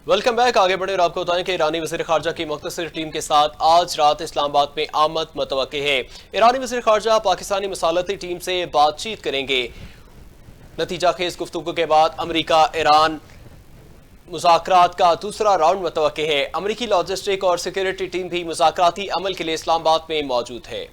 Welcome back. आगे बढ़े और आपको बताएं कि ईरानी वज़ीर ख़ारजा की मुख्तसर टीम के साथ आज रात इस्लामाबाद में आमद मुतवक्के है। ईरानी वज़ीर ख़ारजा पाकिस्तानी मसालती टीम से बातचीत करेंगे। नतीजा खेज गुफ्तगू के बाद अमरीका ईरान मुज़ाकरात का दूसरा राउंड मुतवक्के है। अमरीकी लॉजिस्टिक और सिक्योरिटी टीम भी मुज़ाकराती अमल के लिए इस्लामाबाद में मौजूद है।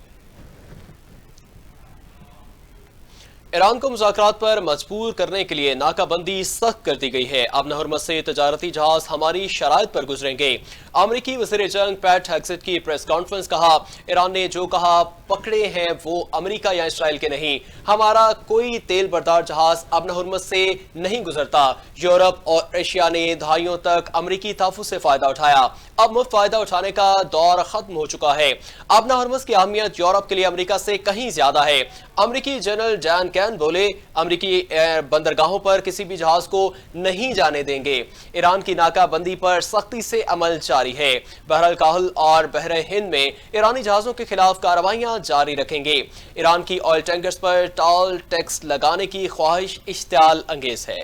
ईरान को मुज़ाकरात पर मजबूर करने के लिए नाकाबंदी सख्त कर दी गई है। अब हरमत से तजारती जहाज हमारी शराइत पर गुजरेंगे। अमरीकी वज़ीर जंग पैट हेग्सेट की प्रेस कॉन्फ्रेंस कहा, ईरान ने जो कहा पकड़े हैं वो अमरीका या इसराइल के नहीं। हमारा कोई तेल बरदार जहाज अब हरमत से नहीं गुजरता। यूरोप और एशिया ने दहाइयों तक अमरीकी तहफ़्फ़ुज़ से फ़ायदा उठाया। अब मुफ्त फ़ायदा उठाने का दौर ख़त्म हो चुका है। अब हरमत की अहमियत यूरोप के लिए अमरीका से कहीं ज़्यादा है। अमरीकी जनरल डैन कैन बोले, अमरीकी बंदरगाहों पर किसी भी जहाज को नहीं जाने देंगे। ईरान की नाकाबंदी पर सख्ती से अमल जारी है। बहर काहुल और बहर हिंद में ईरानी जहाजों के खिलाफ कार्रवाइयां जारी रखेंगे। ईरान की ऑयल टैंकर्स पर टॉल टैक्स लगाने की ख्वाहिश इश्तियाल अंगेज है।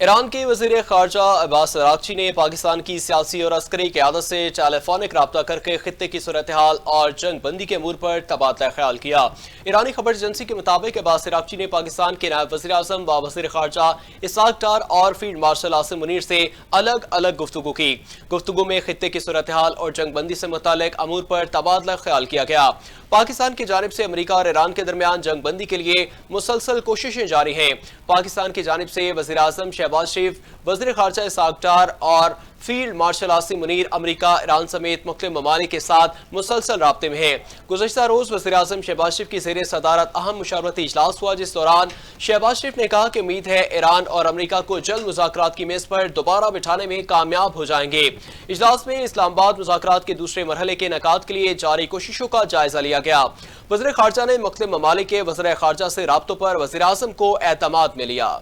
ईरान के वज़ीर ख़ारजा अब्बास अराग़ची ने पाकिस्तान की सियासी और अस्करी क़यादत से टेलीफोनिक रब्ता करके खित्ते की सूरत हाल और जंग बंदी के अमूर पर तबादला ख्याल किया। ईरानी खबर एजेंसी के मुताबिक अब्बास अराग़ची ने पाकिस्तान के नायब वज़ीर आज़म व वज़ीर ख़ारजा इसहाक़ डार और फील्ड मार्शल आसिम मुनीर से अलग अलग गुफ्तगू की। गुफ्तगू में खित्ते की सूरत हाल और जंग बंदी से मुताल्लिक़ अमूर पर तबादला ख्याल किया गया। पाकिस्तान की जानिब से अमरीका और ईरान के दरमियान जंग बंदी के लिए मुसलसल कोशिशें जारी हैं। पाकिस्तान की जानिब से वज़ीर आज़म शहबाज शरीफ, वज़ीर ख़ारजा इसहाक़ डार और फील्ड मार्शल आसिम मुनीर अमरीका, ईरान समेत मुख्तलिफ ममालिक के साथ मुसलसल राब्ते में हैं। गुज़श्ता रोज़ वज़ीर आज़म शहबाज शरीफ की ज़ेरे सदारत अहम मुशावरती इजलास हुआ, जिस दौरान शहबाज शरीफ ने कहा कि उम्मीद है ईरान और अमरीका को जल्द मुज़ाकरात की मेज़ पर दोबारा बिठाने में कामयाब हो जाएंगे। इजलास में इस्लामाबाद मुज़ाकरात के दूसरे मरहले के इनेकाद के लिए जारी कोशिशों का जायजा लिया गया। वज़ीर ख़ारजा ने मुख्तलिफ ममालिक के वज़ीर ख़ारजा से राब्तों पर वज़ीर आज़म को एतमाद में लिया।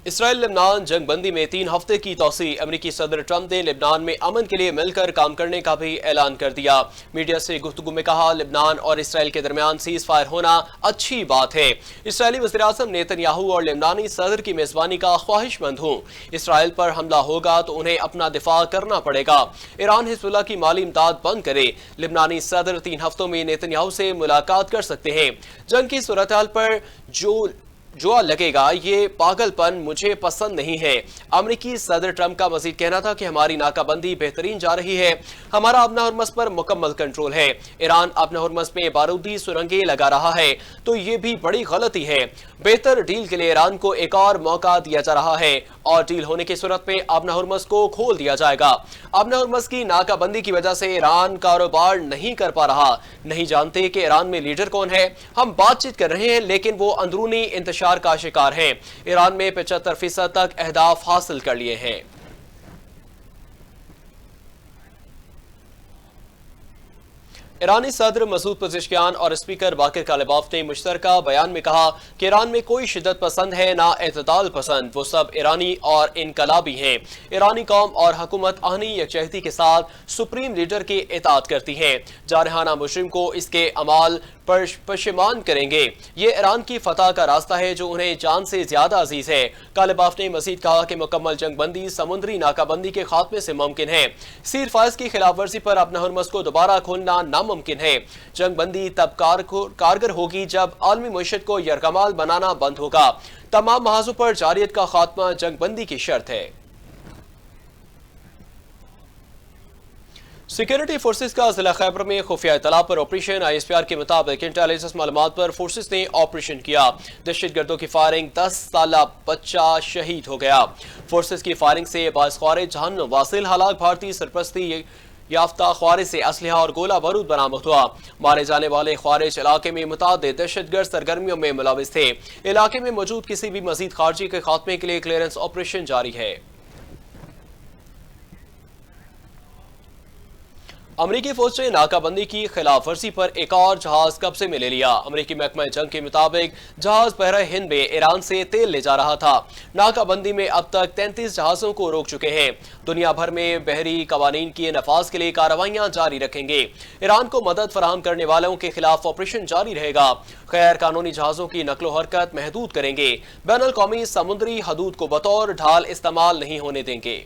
इसराइल लेबनान जंग बंदी में 3 हफ्ते की तोसी। अमरीकी सदर ट्रंप ने लेबनान में अमन के लिए मिलकर काम करने का भी ऐलान कर दिया। मीडिया से गुफ्तगू में कहा, लेबनान और इसराइल के दरमियान सीज फायर होना अच्छी बात है। इसराइली वज़ीर आज़म नेतन्याहू और लेबनानी सदर की मेज़बानी का ख्वाहिशमंद हूँ। इसराइल पर हमला होगा तो उन्हें अपना दिफा करना पड़ेगा। ईरान हिज़्बुल्लाह की माली इमदाद बंद करे। लेबनानी सदर 3 हफ्तों में नेतन्याहू से मुलाकात कर सकते हैं। जंग की सूरत हाल पर जो लगेगा ये पागलपन मुझे पसंद नहीं है। अमरीकी सदर ट्रंप का मजीद कहना था कि हमारी नाकाबंदी बेहतरीन जा रही है। हमारा अपना हरमस पर मुकम्मल कंट्रोल है। ईरान अपना हरमस में बारूदी सुरंगें लगा रहा है तो ये भी बड़ी गलती है। बेहतर डील के लिए ईरान को एक और मौका दिया जा रहा है और डील होने की सूरत में अपना हरमस को खोल दिया जाएगा। अपना हरमस की नाकाबंदी की वजह से ईरान कारोबार नहीं कर पा रहा। नहीं जानते कि ईरान में लीडर कौन है। हम बातचीत कर रहे हैं लेकिन वो अंदरूनी इंतशार का शिकार हैं। ईरान में 75% तक अहदाफ हासिल कर लिए हैं। ईरानी सदर मसूद पज़ेश्कियान और स्पीकर बाकिर कालिबाफ ने मुश्तरका बयान में कहा कि ईरान में कोई शिद्दत पसंद है ना एतदाल पसंद, वो सब ईरानी और इनकलाबी हैं। ईरानी कौम और हुकूमत आहनी यकजहती के साथ सुप्रीम लीडर की इताअत करती है। जारहाना मुजरिम को इसके अमाल पर पशेमान करेंगे। ये ईरान की फतह का रास्ता है जो उन्हें जान से ज्यादा अजीज है। कालिबाफ ने मजीद कहा कि मुकम्मल जंग बंदी समुद्री नाकाबंदी के खात्मे से मुमकिन है। सीर फायज की खिलाफ वर्जी पर अपना हरमस को दोबारा खोलना नामुमकिन है। जंग बंदी तब कारगर होगी जब आलमी मईशत को यरगमाल बनाना बंद होगा। तमाम महाजों पर जारियत का खात्मा जंग बंदी की शर्त है। सिक्योरिटी फोर्सेस का जिला खैबर में खुफिया इतला पर ऑपरेशन। ISPR के मुताबिक इंटेलिजेंस मालूमात पर फोर्सेस ने ऑपरेशन किया। दहशतगर्दों की फायरिंग 10 साला बच्चा शहीद हो गया। फोर्सेस की फायरिंग से बाइस ख्वारिज जहन्नुम वासिल हलाक। भारतीय सरपरस्ती याफ्ता ख्वारिज से असलहा और गोला बारूद बरामद हुआ। मारे जाने वाले ख्वारिज इलाके में मुतादिद दहशतगर्द सरगर्मियों में मुलविस थे। इलाके में मौजूद किसी भी मजीद खारजी के खात्मे के लिए क्लियरेंस ऑपरेशन जारी है। امریکی فوج نے ناکابندی کی خلاف ورزی پر ایک اور جہاز قبضے میں لے لیا۔ امریکی محکمہ جنگ کے مطابق جہاز بحرہ ہند میں ایران سے تیل لے جا رہا تھا۔ ناکابندی میں اب تک 33 جہازوں کو روک چکے ہیں۔ دنیا بھر میں بحری قوانین کے نفاذ کے لیے کارروائیاں جاری رکھیں گے۔ ایران کو مدد فراہم کرنے والوں کے خلاف آپریشن جاری رہے گا۔ غیر قانونی جہازوں کی نقل و حرکت محدود کریں گے۔ بین الاقوامی سمندری حدود کو بطور ڈھال استعمال نہیں ہونے دیں گے۔